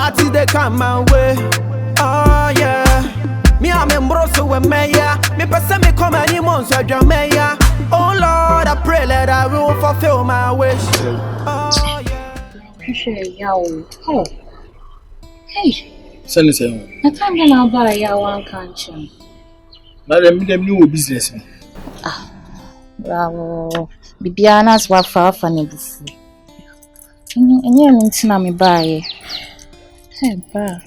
parties they come my way. Oh yeah. Me I'm in Broso with Maya. Me person me come any months with Jamaica. Oh Lord, I pray that I will fulfill my wish. Oh yeah. Oh. Hey. Send it. I can't get out by your one country. Madam, new business. Bravo. Bibiana's what far funny before. And you're in Tinami by. Hey, bra.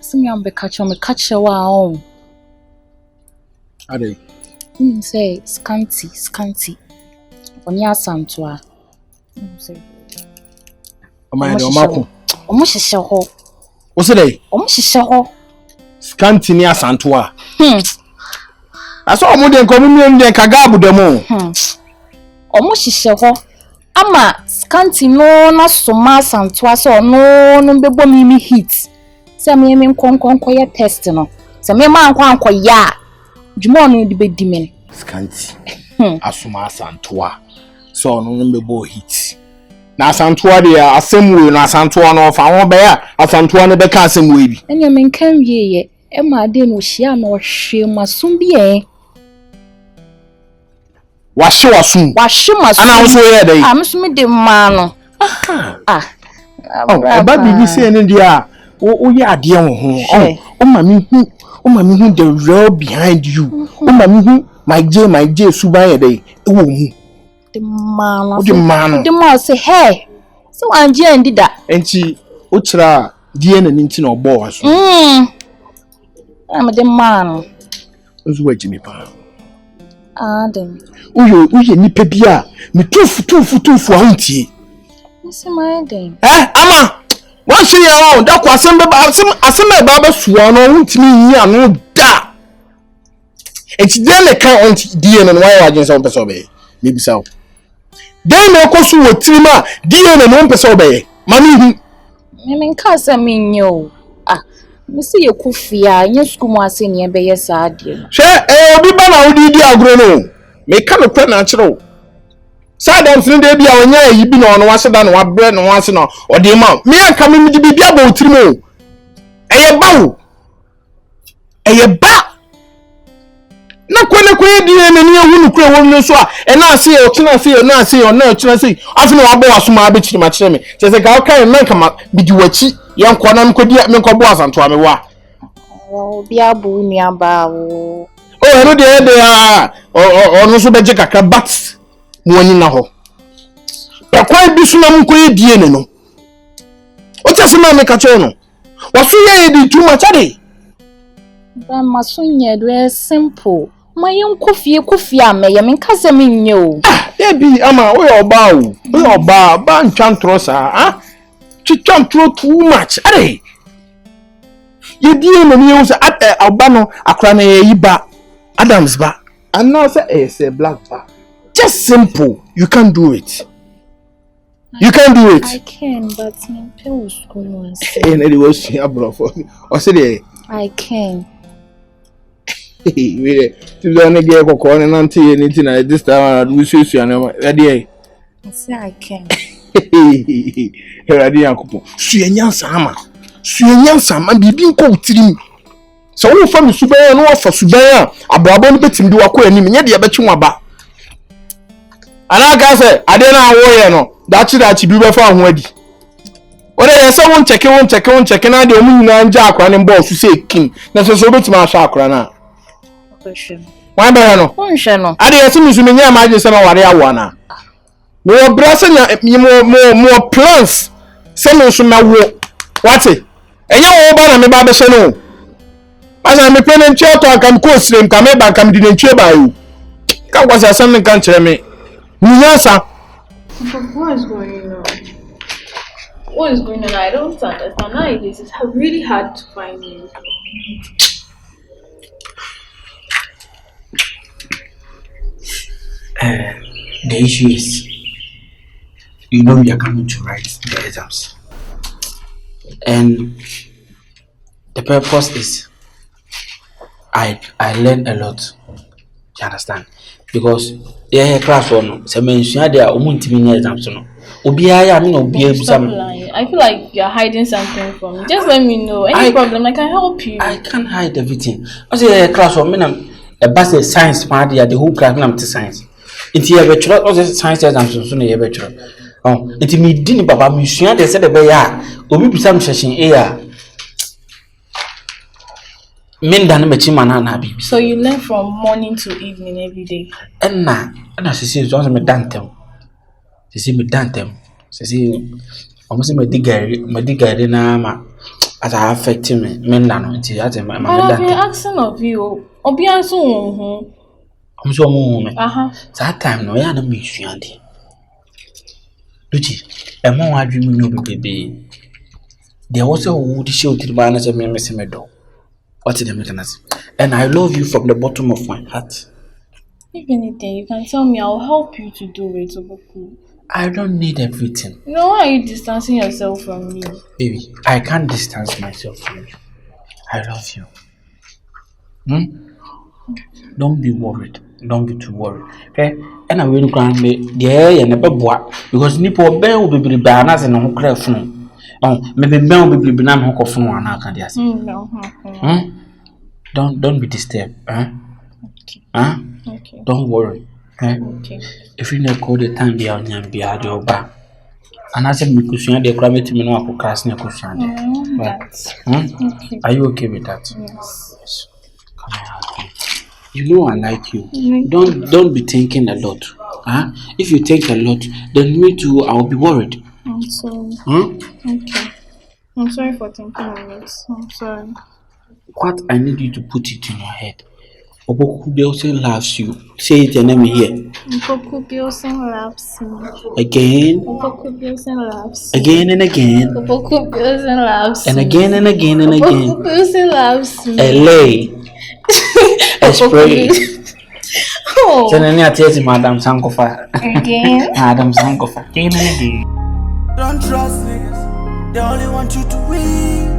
Some young be catch on me catch your own. Are they? Say scanty. On your son to her. Am I the Marco? Almost a show. What's it? Almost a show. Scanty near Santua. I saw a modern communion de Kagabu demo. Almost a show. Ama scanty no na so mass and twas or no bebo mimi hit. Some yemen conquer test no. Some man conquer ya. Jumon the bed dimen. Scanty. Asuma Santua. So no bebo hit. Na Santua de assemble na Santua no fa won be a Santua ne be ka assemble bi. Enya men kan wieye. Emma de no hia na ohwe masum bi en. Wasum. Ana so ye dey. Amso me de ma no. Eba bibi say ne dia o ye ade wo ho. O ma me hu the real behind you. O ma me hu my J suban ye dey. E wo mu. The man. The man say hey. So anje ndi da. Enti o kira die na nti na obo wa so. I'm the man. Ozu wa jimi pa. Dem. Uye nipa bia me tufu ahuntie. Nsi my dem. Ama wan hwe ya won da kwa asem be ba suwa no huntimi yi anu da. Enti de le kan on die no why wa jinsa on pese obey. Me bisa o. Den me kosu wo tirima die no on pese obey. Mami hu. Me nka se me nyo. Me see you kufia, nya skumu ase ne be yesa ade no. Hwe obi ba na wodi di agro no. Me ka no kwa na kire. Sadam sin de bia onya yi bi no wase da no wabre no wase no ode ma. Me aka me di bibia ba otirimo. Eye ba wo. Eye ba. Na kwene di na ni ehunu kure won no so a e na ase e otena ase e na ase e na otena ase afi no wabo asoma abechiri ma kire me. Tese ka kan na kama bidi wachi yan kwana mkodi me nkobo asanto ame wa. Obi abu ni aba wo. Eno de ono so beje kakra but woni na ho. E kwa bi so na mkoye die ne no. O tese ma me ka che no. Waso ye di too much ade. Ba masunye do simple. Mayen kofie ameye me nka se me nye o. Ebi ama we oba o. We oba ba ntwa ntro sa, Chicha ntro too much ade. Ye die no me use oba no akra na ye ba Adams ba. And now say black ba. Just simple. You can do it. You can do it. I can, but me pay school once. And it was abroad for. Or say I can. We to don't get a corner and until anything at this time we see you and I say I can. Here I didn't couple. Suyan Sama, Bibi ko trim. So we from Subaya no for Subaya, Ababo betim do akọ anim nya de abetwe waba. Ana ka say ade na wo ye no, dachi bi be fa ho adi. Ore ye say won check na de omu nyina nja akra ne boss say kin. Na so betim ahwa akra na. Question. Why be no? Onhwe no. Ade ye say misu me nya ma je say ma ware awo na. Me wo brasa nya mo plans. Say me so na wo. What? Enye wo ba na me ba be se no. Asa me pene nche to akam ko srem ka me ba kam di nche ba yu. Ka kwasa asam ne kan kire me. Nyansa. What is going on? What is going on? I don't understand. Now it is really hard to find you. The issue is, we are coming to write the exams. And the purpose is, I learn a lot. You understand? Because class one, so mention there exams no. Obiya ya me no obiya busam. I feel like you're hiding something from me. Just let me know. Any problem, I can help you. I can't hide everything. I say class for me, a bus science party at the whole class. I'm to science. It's here, but all the science exams are soon a better. Oh, it me didn't Papa Mission. They said, "Obi be some session here." Men done me chimana na bibi. So you learn from morning to evening every day. And she says, "Once me done them." She say me done them. She say, "Almost me digger na ma." As I affect me, men done it. As my But I've been asking of you. Obi answer I'm so moment. That time no ya na me suande. Luchi, a more I dream no baby. There was a wood show to the man as a me do. What is the mechanism? And I love you from the bottom of my heart. If anything, you can tell me. I'll help you to do it, Opoku. I don't need everything. Why are you distancing yourself from me? Baby, I can't distance myself from you. I love you. Don't be worried. Don't be too worried. Okay? And I will grant me the never boat because Nippo Bell will be banners and no craft. Oh, maybe Bell will be banana hook of one. I can't. No. Don't be disturbed. Okay. Don't worry. Okay. If you never call the time be on your back. And I said, because you had the gravity to me now, I could Okay. Are you okay with that? Yes. Come here. You know I like you. Don't be thinking a lot. If you think a lot, then me too, I'll be worried. I'm sorry. Okay. I'm sorry for thinking on it. I'm sorry. What I need you to put it in your head. Opoku Bilson loves you. Say it your name here. Opoku Bilson loves me. Again. Opoku Bilson loves me. Again and again. Opoku Bilson loves me. And again and again and again. Opoku Bilson loves me. LA. Spray. Oh. Then I tell you, Madam Sankofa. Again. Madam Sankofa. Again and again. Don't trust niggas. They only want you to win.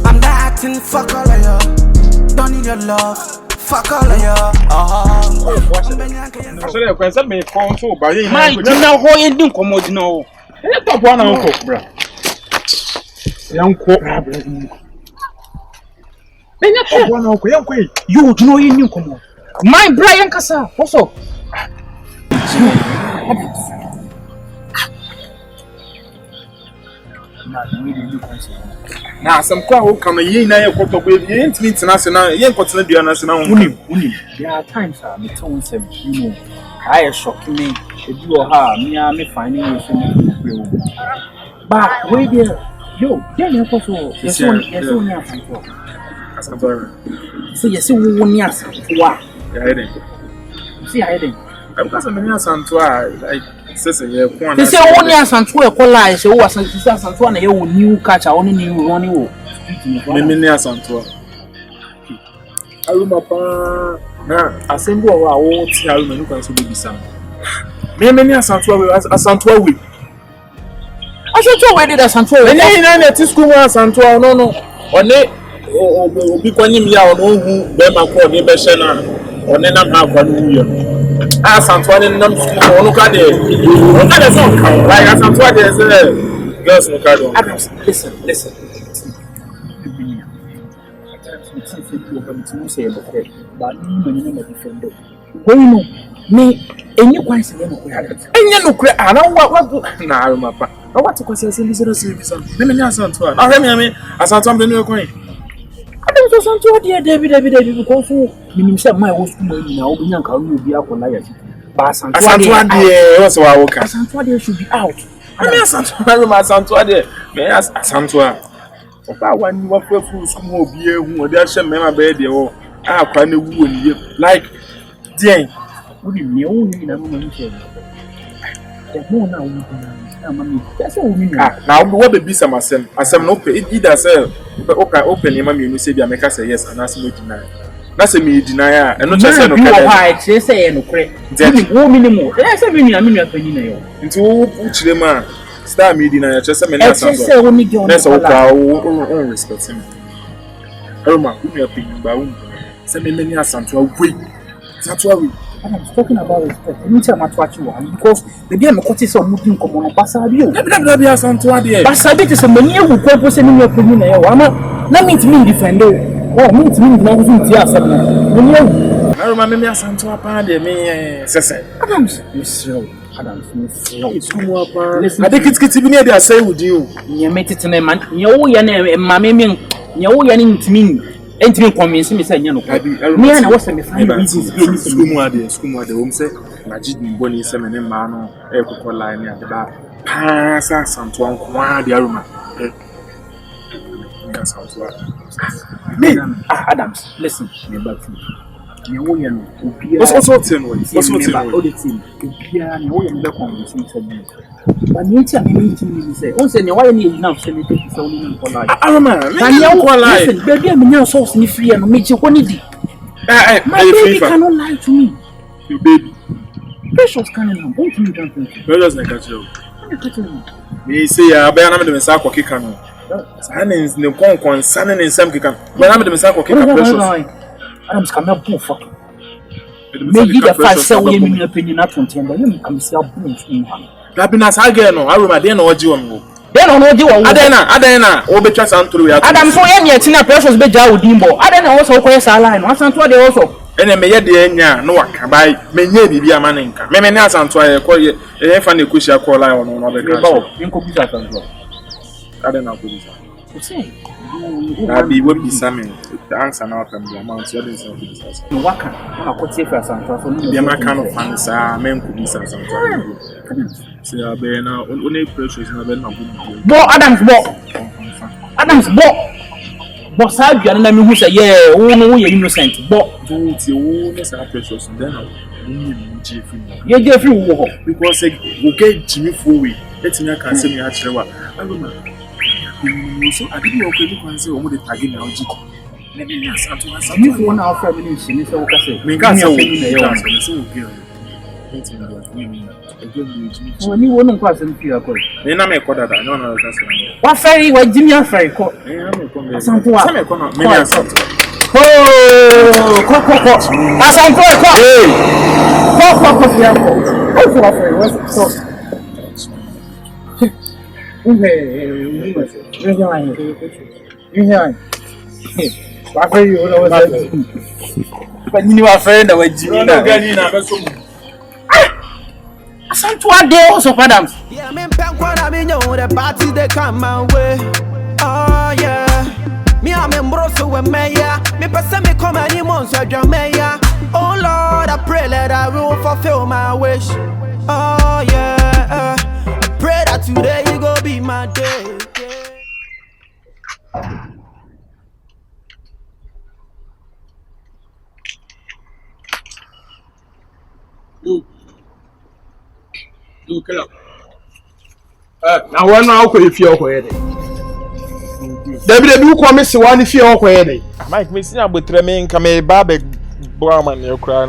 I'm not acting, fuck all of y'all. Don't need your love, fuck all of y'all. My dinner ho ye din komo dinner ho. E top one uncle, bra. Yanko. Benya top one uncle, yanko. You know ye din komo. My Brian Kasa, what's up? Now some kwa come ye na ye kwato gbe ye ntimi international ye nkotena dua na se na unim there are times me tell say you know I shock me e bi o ha me find you so me but we there yo then you so yes ni asanto so yes wo ni asanto wa ya eden see ya eden because me ni asanto like sese ye ko na se wo ni asanto e ko lie se wo asanto na ye wo new catch a oni new running wo me ni asanto Aroma pa na asembu wa wo ti Aroma nu kan so be bisa me ni asanto we asanto we did asanto we ni na ti school wa asanto no one obi kwanyim ya ono hu be ma ko ni be hye na one na ma kwa no yo asanto ni nam school ono ka de so like asanto de say girls no ka do listen but me any quite no cry I don't what na Aroma pa what to say this let me asanto me asanto me no coin I don't asanto there David because you say my was school na obinya ka ru obi akola ya but asanto there what's wa work asanto there should be out I mean asanto there me asanto oba wan wa fu school obi ehu odi a hye mema be there o akwa na wu oni like den we me o ni na mo ni che the more na we na mama that's all we now we be some asem no pay either say open him me say bia make say yes and as me deny na say me deny e no che say no ka e say no kre wo minimum e say me nua pani na yo nti wo chire ma star me deny che say me na say say wo ni ge on na say wo kwa wo respect me Aroma we me pani ba wo say me ni asanto we santo we I'm talking about respect. You need to match you one because the game of course is a moving common on Basabi. That be some to idea. Basabi is a many who purpose in your opinion. Let me defend it. Oh, me to me, no, yes, I remember me some to a party, me, Sessa. Adams, you slow. Adams, you slow. I think it's getting near there, say with you. You made it in a man, you and mammy, you and me. Ain't me convincing me saying, you know, me and I was a friend of school home say, Majid Bonnie, Semen and Mano, Eco line at the bar. Pass us some to Uncle the Aroma. Adams, listen, me back to you. What's also 10 ways? What's what the team? You and the conversation. But you tell me, say, oh, say, why you now send it to only for life? Aroma, listen, baby, I'm now so sniffy and make you one idea. My baby cannot lie to me. Your baby. Precious cannon, won't you jump into? Brothers like that, you. Me say, I bear them in the sack or kick on. Sannings, no con, sanning in some kick on. When I'm in the sack or kick on, precious. Adams come up, fuck. Maybe the first sell women in opinion not from Timber, you come sell booms in one. That been as I get no, I remember then or you on. Then on what you are. Adena, Obetra and through Adam so any Tina precious beja with Dimbo. Adena also quest a line, what's on they also. And may the enya, no one can buy, may be a maninka. May not and try a call you, a funny cushion call line on another girl. You could be that as well. I don't know what you say. That be what be salmon. The answer now can be amounts. You didn't say this. No, what can I could say for some the American of fans are men could be some. See, I bear now only precious and I bear now. Bo Adams, Bo. But side you and I who say, yeah, oh no, you're innocent. But don't you miss our precious and then you're Jeffrey because we get Jimmy Fowey. Let's me can say me actually what I don't know. So I didn't know you can say what the tagging now. Let me ask something. You want our family, she said, okay, me can't say when you won't pass and feel a call. Then I make what I know. What ferry, what Jimmy and Ferry call? Some poor. Oh, cock. As I'm for a cock. But you are friend of Jimmy. Santua de also, Adams. Yeah, I'm in Pankwana, I know the party they come my way. Oh, yeah. Me, I'm in Brosso and Maya. Me, person me come any monster, Jamaya. Oh, Lord, I pray that I will fulfill my wish. Oh, yeah. I pray that today you go be my day. Now one now if you're ready. David, you come see one if you're ready. Mike, me see about tremendous come babe Brahman you cry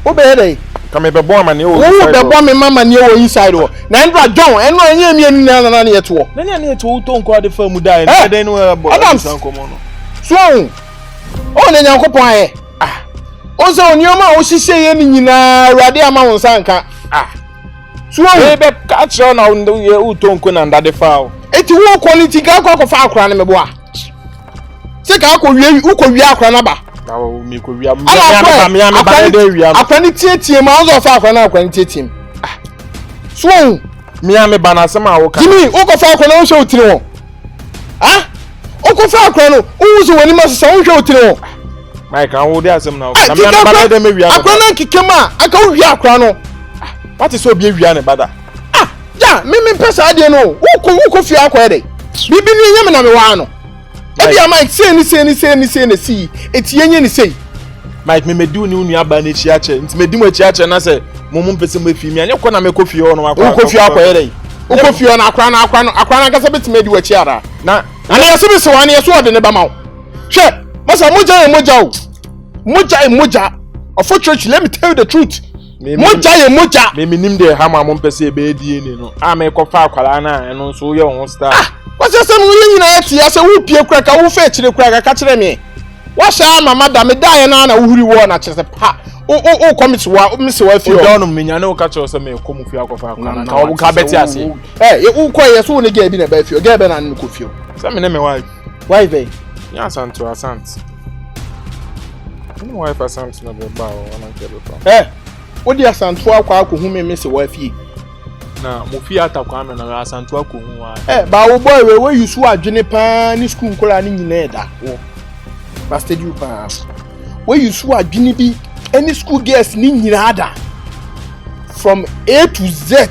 Who be ready? come be Brahman you. Who the bomb mama near inside? Nandra John, and one year me and none yet. Then you need to don't call the firm die and then we are So, oh, then you're quiet. Also, on your mouth, she say any Radia Mount Sanka. So, baby, catch on the you don't go under the foul. It's one quality gag of our crown in the bois. Take out who could be our cranaba. Now, me could be a man. I can teach him out of our crown. I can teach him. So, me and me banner somehow. Jimmy, Oko Falcon show to ah? Oko Falcon, who's when you must sound show to Mike, I will there some now. I can't kick him out. I can't hear crown. What is so big, brother? Yeah, me person I don't know. Who could feel quite? Bibi ni yemi na me wa no. Ebi am I say ni see. Eti yenye ni say. Mike me do ni unu aba na chi ache. Nti me di mo chi ache na say mumum pese me fi mi anye ko na me ko fi ho no akwa. Ko fi akwa ere. Ko fi ho na akwa na kasa beti me di wa chi ara. Na yeso bi se wan yeso ode ne ba ma wo. Hwe, masa moja. Of church, let me tell you the truth. Moja. Me nim de hama mum pese be die ni no. A me ko fa akwala na eno so ye won star. What's your son? We na eti ase wo pie kura ka wo fa chire kura ka kire me. What's our mama me die na uhuri wo na chese pa. O commit wa me se wa fi o. Down me nya na o ka che so me ko mu fi akofa akwa na ka ka beti ase. U ko ye so ne ga bi na ba fi o ga be na ne ko fi o. Say me na me wife. Why be? Nya Santo Asante. Me wife Asante na be ba o na ke be fa. Wo di Asanto akwa ko hu me se wa fi. Na mo fi atakwa me na Asanto akwa hu wa. Ba wo boy we you so adwene pa ni school nkora ni nyina e da wo. Pastor you pa. We you so adwene bi any school girls ni nyina da. From A to Z.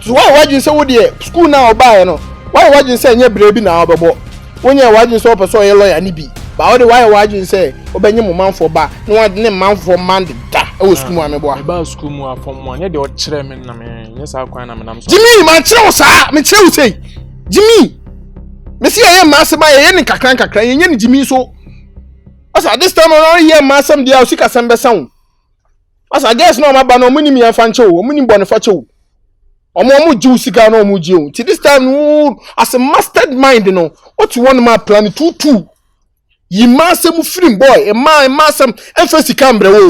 So why you say wo dey school na oba no? Why you say nya brebi na obebo? Wonya why say person ye lawyer ni bi. Ba wo dey why you say obenye mo manfo ba. No ne manfo man da. E wo school mu amebo. E ba school mu afom mu anya dey o kire me na me. Nya sa kwan na me nam so. Jimmy man kire wo sa, me kire wo sei. Jimmy. Me see ye ma se ba ye ni kakran ye ni Jimmy so. Asa this time around here ma sam dia o sika sam be san. Asa guess no ma ba no muni mi anfa nche o, muni bo ne fa che o. Omo jiu sika no omo jiu. Till this time no as a mastered mind no. What you want ma plan 2 Yi ma sam free boy, e ma sam enfa sika mbre o.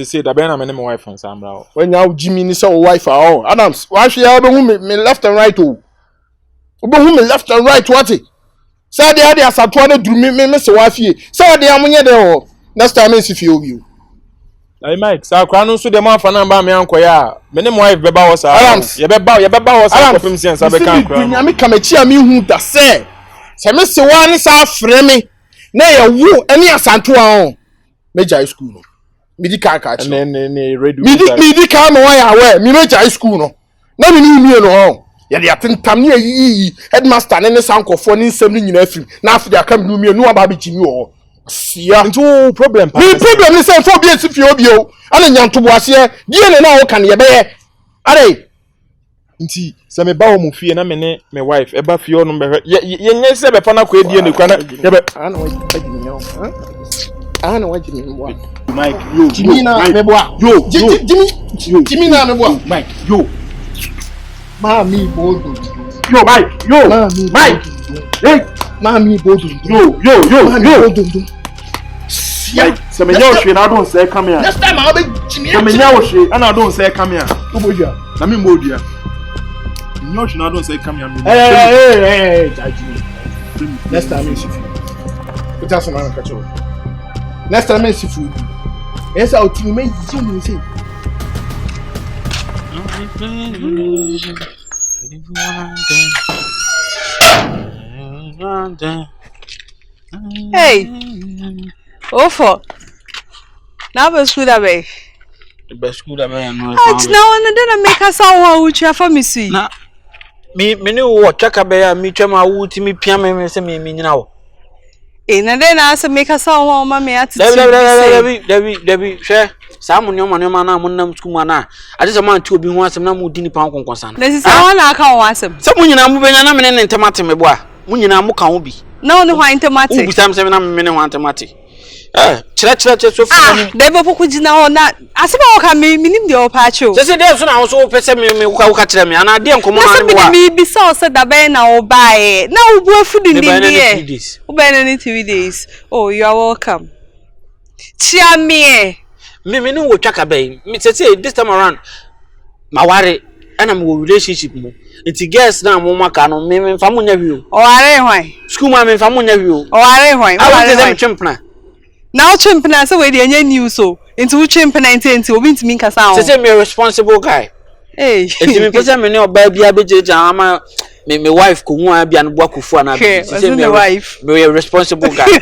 Say da be na me wife on sam bra o. When now Jimmy ni say wife ah. Adams, why she be hu me left and right o. Obo hu me left and right what it? Say dey dey asato na duru me se wa fie. Say dey amunye dey o. Next time me si fie obi o. Hey Mike, sa kwa no so dey man fa na ba me ankoya. Me ne wife be ba wo sa. Ye be ba wo sa kopim sen sa be kan kwa. Nya me kamachi a me hu da say. Se me se wa ni sa frɛ me. Na ye wu ani asanto a on. Major high school no. Me di ka chi. Ne ready. Me di ka no wa ya we. Me major high school no. Na me ni mi no ho. Ye dey atentam ne yi headmaster ne sankofo ne nsem ne nyina afim. Na afi dey aka me nu aba be jimi wo. Sia. Ntu problem pa. Me problem ni say for be asifi obi o. Ana nyanto boase die ne na wo kan ye be ye. Are Nti se me ba wo mu fie na me ne me wife e ba fie ono be ye nye se be fa na ko edie ne kwa na ye be ana wa jimi nyo. Ana wa jimi nyo. Mike yo Jimi na me boa. Yo Jimi na me boa. Mike yo Mami bodo. yo Mike yo Mike hey Mami bodo. yo Mike se me nyawo hwe na don say come here. Next time I'll be Jimi. Se me nyawo hwe ana don say come here. Oboja. Na me modua. Nyawo hwe na don say come here. Hey, Jimi. Next time is if you. Put us on control. Next time is if you. Yes, I'll tell you me you say. Hey, Ofo. Now be school that way. Be school that way no. It's now and then I make us all who you for me see. Na me ne wo chaka be ya me twam awu ti me pia me se me nyina wo. And then I say make us all ma me at. Debi hwe sa monyo na monam school ma na ade se man ti obi hu asem na mo di ni pa konkonsa na. This is one na aka won asem. Se mo nyina mo benya na me ne ntemate me bo a mo nyina mo ka wo bi. Na no hwan ntemate. Ubi sam se na me ne hwan ntemate. Chira so fu. Debi Opoku gina ho na asem a wo ka me nim de o pa acho. Se dey so na wo so pese me wo ka kire me ana de nkomo na no wa. Me bi so da be na wo bae. Na wo bu afudi ni ni. Wo be na ni 3 days. Oh, you are welcome. Chia me. Me no wo twaka be. Me say this time around maware ana me relationship mu. Iti girls na mo maka no me fa mo nya wi o. O are hwan. School ma me fa mo nya wi o. O are hwan. I want them chimpna. Now chimpna say we dey nya news so. Into chimpna enti obi ntimi nkasa ho. Say me a responsible guy. Hey. Enti me pese me ne oba bia bejeja ama me wife ko hu abia no bua kofu ana bi. Say me wife. Me a responsible guy.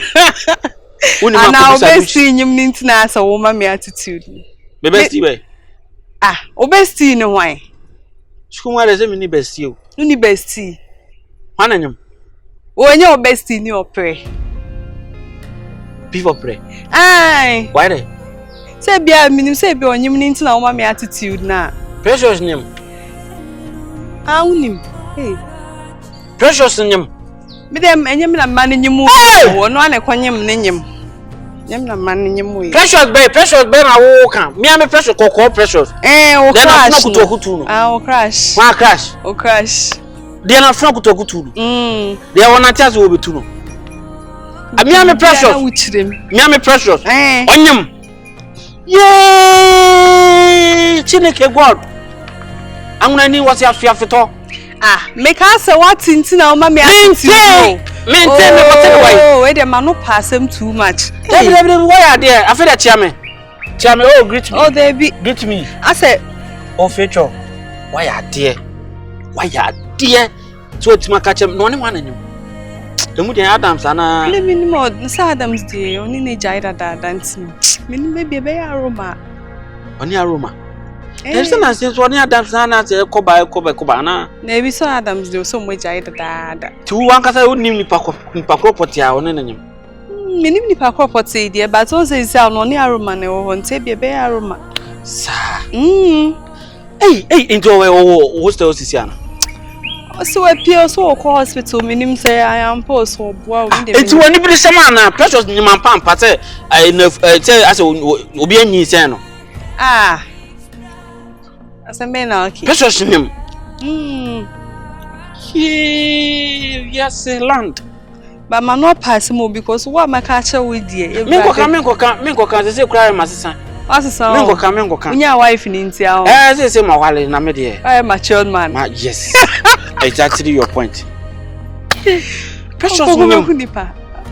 And now bestie nyim ni ntina asa wo ma me attitude. Me bestie we. O bestie ni hwan? School ma dey say me ni bestie o. No ni bestie. Hwan anyam? O nya o bestie ni opre. People pray. Ai. Why dey? Say bia minim say bia onyim ni ntina wo ma me attitude na. Precious nyam. Unim. Hey. Precious nyam. Me dem enyem na man nyim wo no ana kwanyem ne nyim. Nyem na man nyim wo. Precious be na wo kan. Me am precious kokko precious. O crash. Na kuto kutu no. O crash. Wa crash. O crash. Dia na fra kuto kutu no. Dia wona chance wo betu no. Me am precious. Me am precious. Onyam. Yay! Chineke God. Anguna ni wasi afiafito. Make us what into now, mammy. Maintain me why. Oh, wait, the man no pass him too much. Why are there? I feel that chairman. Chairman, oh, greet me. Oh, they be greet me. I said, oh, feature. Why are there? Why are there? So it's my catch him. No one in you. The Moody Adams and let me more. Adams, dear, only need Jaida dancing. Maybe a Aroma. Only Aroma. There's an answer to one Adams and I say, Cobana. Maybe so Adams do so much Jaida. 2 1 case I wouldn't even property on any. Minimum property, dear, but also is only Aroma or won't say be a bear Aroma. Sir. Hey, enjoy what's the Oceana? So appear so hospital, minimum say I am post for wow. It's when you be the precious Niman Pam Pate. I know, tell us, will be any sano. As a man, okay. Precious him. Yes, land. But man not possible because what my catcher with dear. Mingo can say cry, my sister. What's the sound? Mingo can. Your wife in India. As I say, my wallet, Namedy. I am a child man. Yes, exactly your point. Precious him.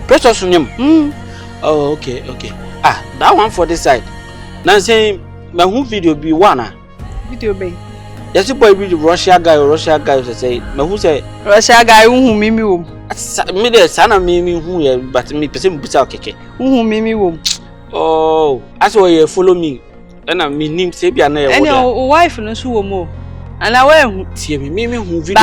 Precious him. Oh, okay. That one for this side. Now say, my home video be one. Video be. Yes, you boy with Russia guy say, my who say Russia guy who me me the son of me who but me person bisa keke. Who me wom. Oh, as why you follow me. And I mean him say be na and your wife no so mo. And I will see me who video.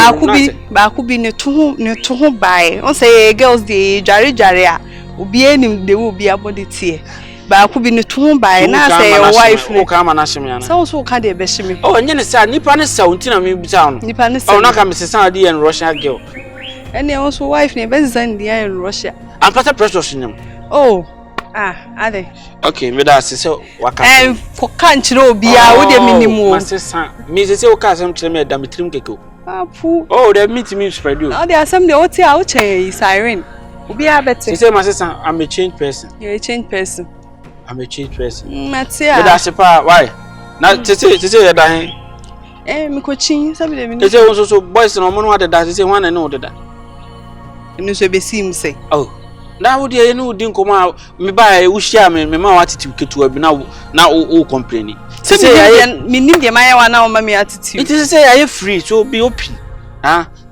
Ba ku bi ne to ho bai. On say girls dey jare a obi enim dey obi abodi tie. Ba ku bi ne to bai na say your wife no ka ma na hye me ana. So ka dey be hye me. Oh, nye ne say nipa ne say unti me bisa no. Nipa ne say. Oh, na ka me say dey in Russia girl. And also wife ne be zan dey in Russia. I'm part of precious him. Oh. Ade. Okay, me da say waka. For can't no be a with the minimum. My sister, me say o ka sam kire me da metrim keke. Apu. Oh, they meet me spread you. Now there are some the oti a uche siren. Obi a better. You say my sister, I'm a changed person. You're a changed person. I'm a changed person. Matia. Me da say pa why? Na tete you da hen. Me ko chin sabi de me. You say so boys no mo no da say one na no da. Enu so be sim say. Oh. Na wo de enu din koma me ba e wo hia me ma wa attitude ketu abi na o complain. Say ya me nim de my one na o ma me attitude. It is say ya free so be open.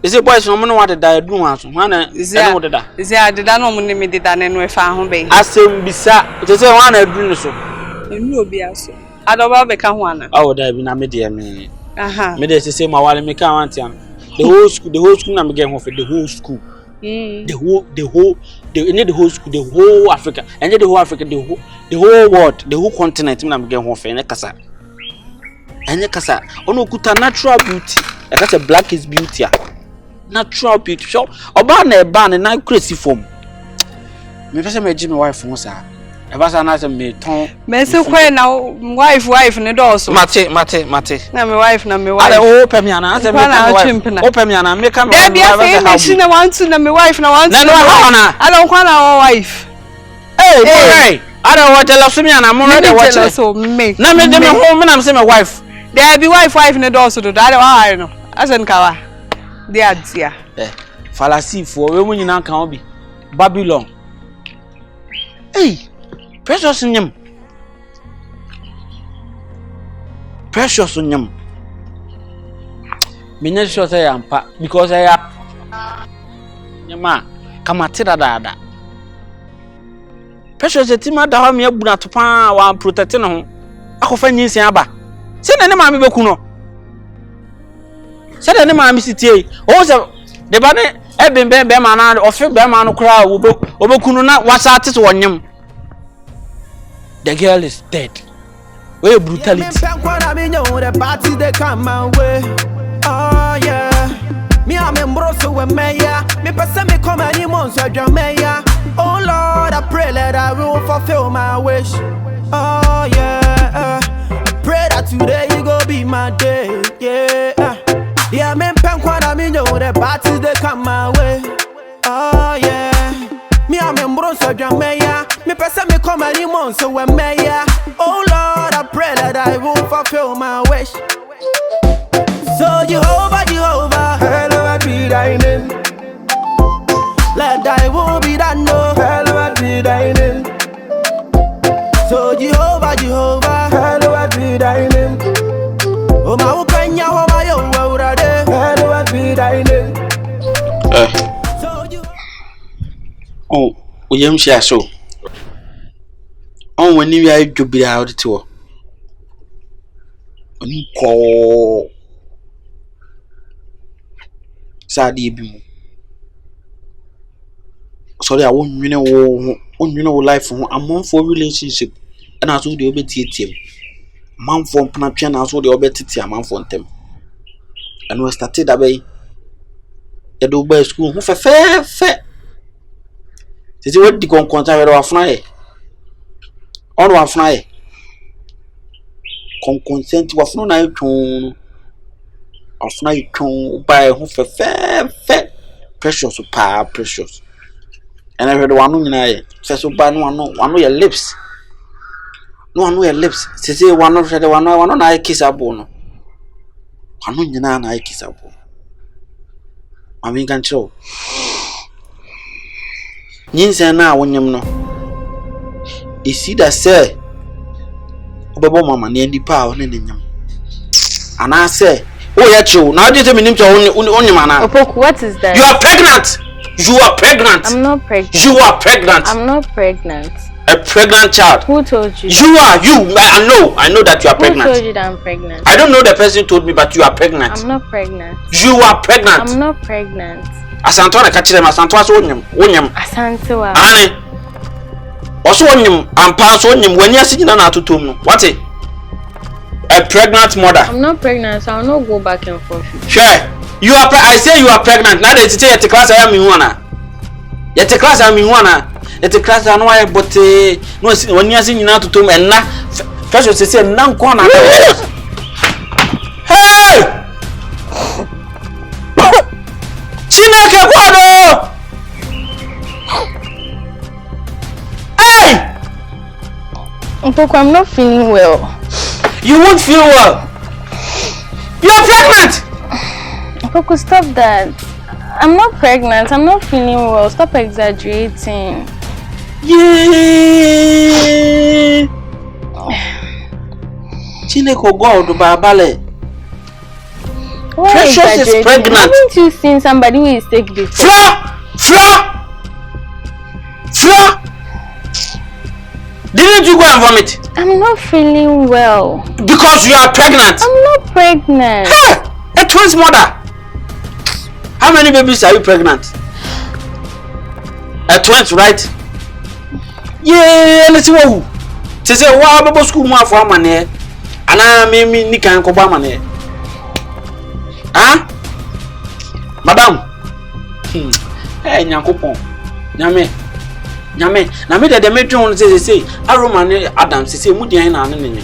You say boys no mo no wa da do wan so. Wan na no da. Is ya da no mo ne me da na no e fa ho be. Asem bisa. You say wan na do no so. Enu obi aso. Adoba be ka ho ana. Oh da bi na me de me. Aha. Me de say ma wale me ka wan tian. The whole school na me get ho for the whole school. The whole school, the whole Africa, and the whole Africa, the whole world, the whole continent. I'm getting off and kasa. Ono kuta natural beauty. Like I said, black is beauty. Natural beauty. So, oba na eba na crazy form. Me pese me ji me wife mo sa. Eba sa na se me ton. Me se kwen na wife ne do so. Mate. Na me wife. Ale o pe me ana, se me ka wife. O pe me ana, me ka me. There be say me shi na want to na me wife na want to. Na how na? Ale kwa na wife. Hey. Ale wa tell us me ana, mo ready watch. So me. Na me de me home na me say me wife. There be wife ne do so do. Ale wa no. Asen kawa. Dey adia. Fallacy for we mun nyina kan obi. Babylon. Hey. Precious nyam. Me not sure say ampa because I nyama kama tira dada. Precious etima da ho me abuna to pa wa protect no ho. Akofa nyinsen aba. Se na ne ma me beku no. Se na ne ma me sitie. O se de ba ne eben be ma na ofe be ma no kra obeku no na wasa ate so wonyam. The girl is dead. Where brutality. The party they come my way. Oh yeah. Me I'm embroso with Maya. Me person me come any months I draw Maya. Oh Lord, I pray that I will fulfill my wish. Oh yeah. I pray that today you go be my day. Yeah. Yeah, me the party they come my way. Oh yeah. Me I'm embroso so Jamaica. Me person me come any months so when Maya. Oh Lord, I pray that I will fulfill my wish. So Jehovah, hallowed be thy name. Let thy will be done, no, hallowed be thy name. So Jehovah, hallowed be thy name. Oh my Ukanya, oh my oh, hallowed be thy name. Oh, we am share so. Oh, when you are to be out to call Sadi Bimu. Sorry, I won't know life from a month for relationship, and I saw the obeti. Man from Panapian, I saw the obeti, a man from them. And we started away. The Dubai school, who fair. This is what the contact of fly. All one fly. Consent was no night tone of night tone by who fair. Precious, precious. And I heard one on I says so by one of your lips. No one your lips. Say one of the one on I kiss a bone. One on I kiss a bone. I mean, can show. Ninsa now when you know. Is see that say Obo mama near the power in him. And I say, oh yeah, true. Now do you mean to only man? Opoku, what is that? You are pregnant. You are pregnant. I'm not pregnant. You are pregnant. I'm not pregnant. A pregnant child. Who told you? You are you. I know that you are pregnant. Who told you that I'm pregnant? I don't know the person told me, but you are pregnant. I'm not pregnant. You are pregnant. I'm not pregnant. Asantwana catch them. Asantwa so onyam. Asantewa. Ane. Also onyam. Ampa so onyam. When you see na na tutum. What it? A pregnant mother. I'm not pregnant, so I'll not go back and forth. Sure. You are. I say you are pregnant. Now they say at the class I am in one. At the class I am in one. At the class I know I but no when you see na tutum and na first you say na nkwana. Hey! Chineke kwado! Hey! Opoku, I'm not feeling well. You won't feel well. You're pregnant! Opoku, stop that. I'm not pregnant. I'm not feeling well. Stop exaggerating. Yeah. Chineke God babale. Precious is pregnant. Haven't you seen somebody who is sick before? Fleur! Didn't you go and vomit? I'm not feeling well. Because you are pregnant. I'm not pregnant. Hey, a twins mother. How many babies are you pregnant? A twins, right? Yeah, let's see what. She said, "Wow, Bible school more for money." And I mean, Nika and Kobama. Huh? Madam. Hey, Nyakopon. Nyame. Na me that the metron say Aroma Adam say Mudia na nene.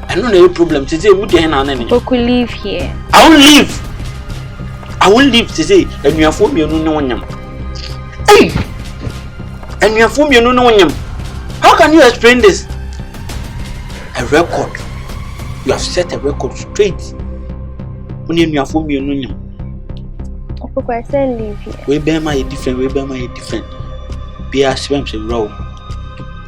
I know no problem say Mudia na nene. Opoku, live here. I won't leave say and you are for me no nyam. Hey. And you are for me no nyam. How can you explain this? A record. You have set a record straight. When you are for me no nyam. Opoku, I said live here. We bear my different. Be a swim to row.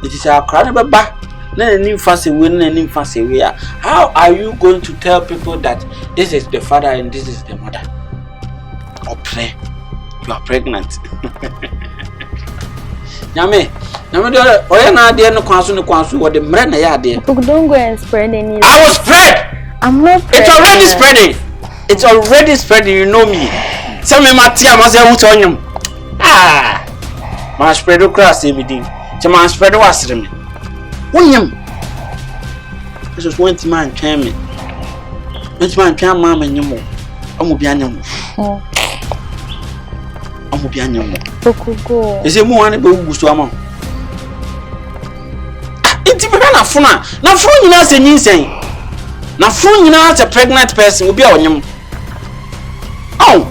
It is our crown back. Then fancy win and fancy we are. How are you going to tell people that this is the father and this is the mother? Or pray. You are pregnant. Yame, what the men are there. Don't go and spread any. I will spread. I'm not pregnant. It's already spreading. It's already spreading, you know me. Tell me Matia must have on you. Ah. My spread across the meeting. To my spread was me. William. This was 20 man train me. 20 man train mamma and you more. I'm be animal. I'm be animal. Go. Is it more animal to among? It's a funa. Now, for you not saying insane. Now, for you not a pregnant person will be on him. Oh,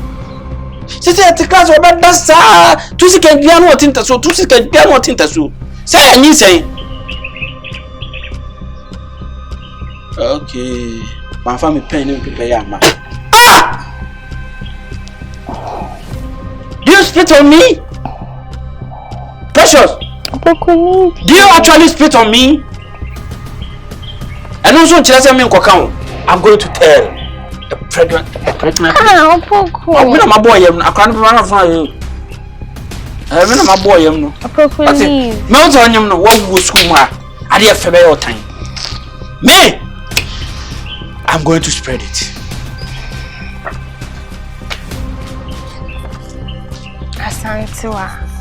She said the class about that to see can get what into so to see can get what into so. Say you say. Okay. My family pen and prepare ma. Ah! Do you spit on me? Precious. Opoku, Do you actually spit on me? And also tell me I'm going to tell a pregnant. Ah, Opoku. I'm not my boy. I can't run you. I'm not my boy. Opoku, leave. Mount on him. What would school? I did for your time. Me, I'm going to spread it. Asantewa.